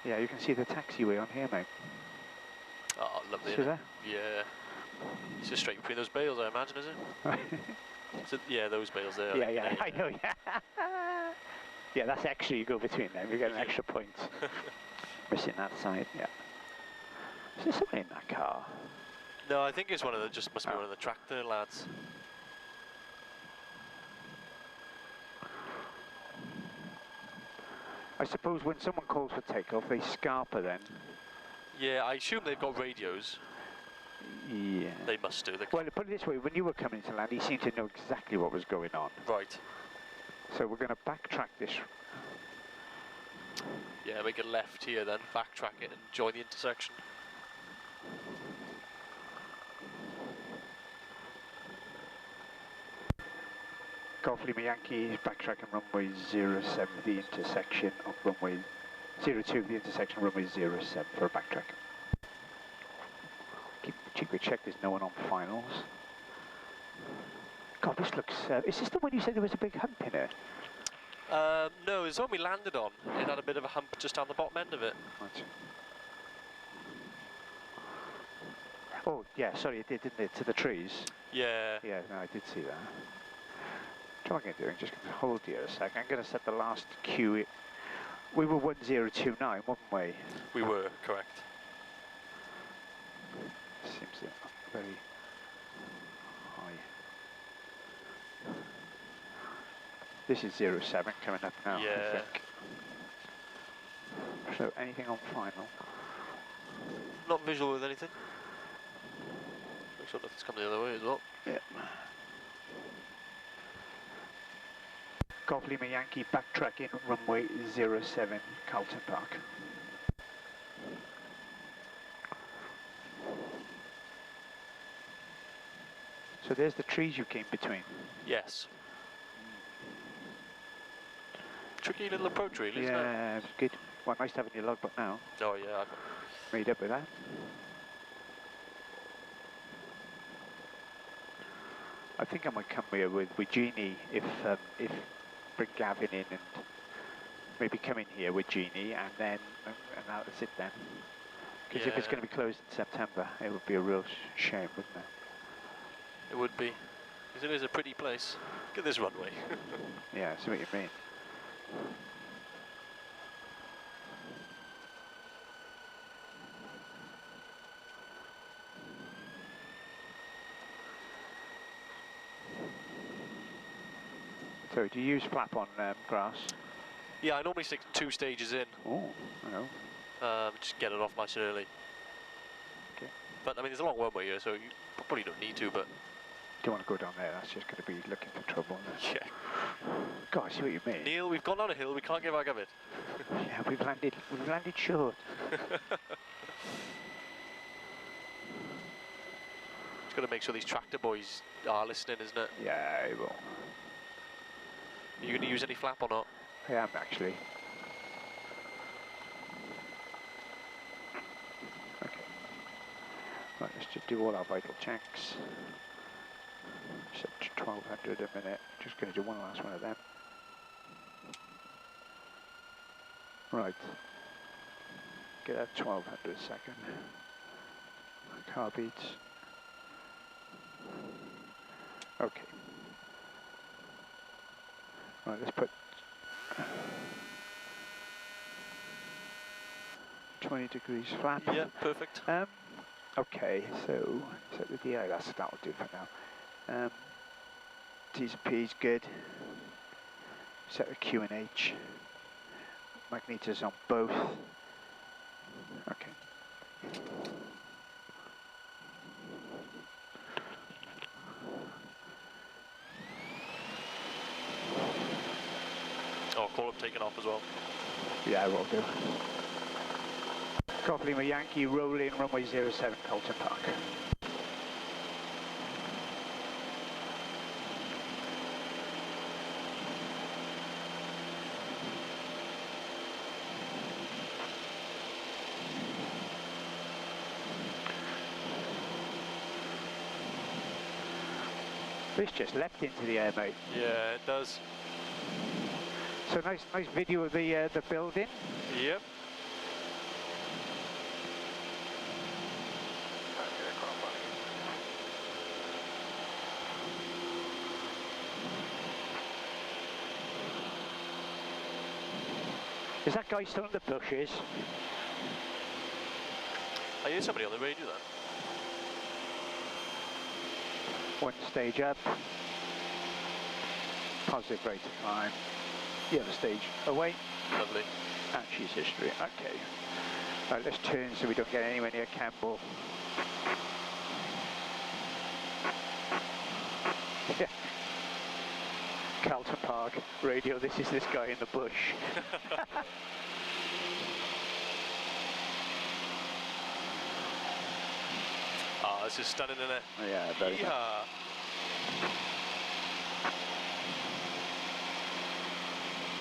Yeah, you can see the taxiway on here, mate. Oh, lovely. See that? Yeah. It's just straight between those bales, I imagine, is it? So, yeah, those bales there. Yeah, yeah, I know, yeah. Yeah, that's extra, you go between them, you get an extra point. Missing that side, yeah. Is there someone in that car? No, I think it's one of the, just must be one of the tractor lads. I suppose when someone calls for takeoff, they scarper then. Yeah, I assume they've got radios. Yeah. They must do. Well, put it this way, when you were coming to land, he seemed to know exactly what was going on. Right. So we're going to backtrack this. Yeah, make a left here then, backtrack it and join the intersection. Golf Lima Yankee, backtracking runway 07, the intersection of runway 02, the intersection of runway 07 for a backtrack. Keep a check there's no one on finals. God, this looks... is this the one you said there was a big hump in it? No, it's the one we landed on. It had a bit of a hump just down the bottom end of it. Right. Oh, yeah, sorry, it did, didn't it? To the trees? Yeah. Yeah, no, I did see that. What I'm going to do, I'm just going to hold here a sec. I'm going to set the last cue. We were 1029, weren't we? We were, correct. Seems very high. This is 07 coming up now, yeah. I think. So, anything on final? Not visual with anything. Make sure nothing's coming the other way as well. Yep. Golf Lima Yankee backtracking runway 07, Charlton Park. So there's the trees you came between? Yes. Tricky little approach really, isn't it? Yeah, it's good. Well, nice to have in your logbook now. Oh yeah, I've made up with that. I think I might come here with Jeannie if bring Gavin in and maybe come in here with Jeannie and then that's it then. Because if it's going to be closed in September, it would be a real shame, wouldn't it? It would be. Because it is a pretty place. Look at this runway. Yeah, I see what you mean. So do you use flap on grass? Yeah, I normally stick 2 stages in. Oh, I know. Just get it off nice and early. Okay. But I mean, there's a long runway here, so you probably don't need to, but... Don't want to go down there, that's just going to be looking for trouble. Yeah. God, I see what you mean. Neil, we've gone down a hill, we can't get back up it. Yeah, we've landed short. Just got to make sure these tractor boys are listening, isn't it? Yeah, I will. Are you going to use any flap or not? I am actually. Okay. Right, let's just do all our vital checks. Set to 1200 a minute. Just going to do one last one of them. Right. Get that 1200 a second. Car beats. Okay. Right, let's put 20 degrees flap. Yeah, perfect. Okay, so set the DI, that'll do for now. T's and P's good. Set the Q and H. Magnetars on both. Okay. Oh, call up taken off as well. Yeah, I will do. Golf Lima Yankee, roll in runway 07, Charlton Park. This just leapt into the air, mate. Yeah, it does. So nice video of the building. Yep. Is that guy still in the bushes? I hear somebody on the radio then. One stage up. Positive rate of climb. The other stage away. Lovely. And she's history. Okay. Right, let's turn so we don't get anywhere near Campbell. Yeah. Charlton Park radio. This is this guy in the bush. Ah, this is stunning, isn't it? Yeah, very. Yeehaw.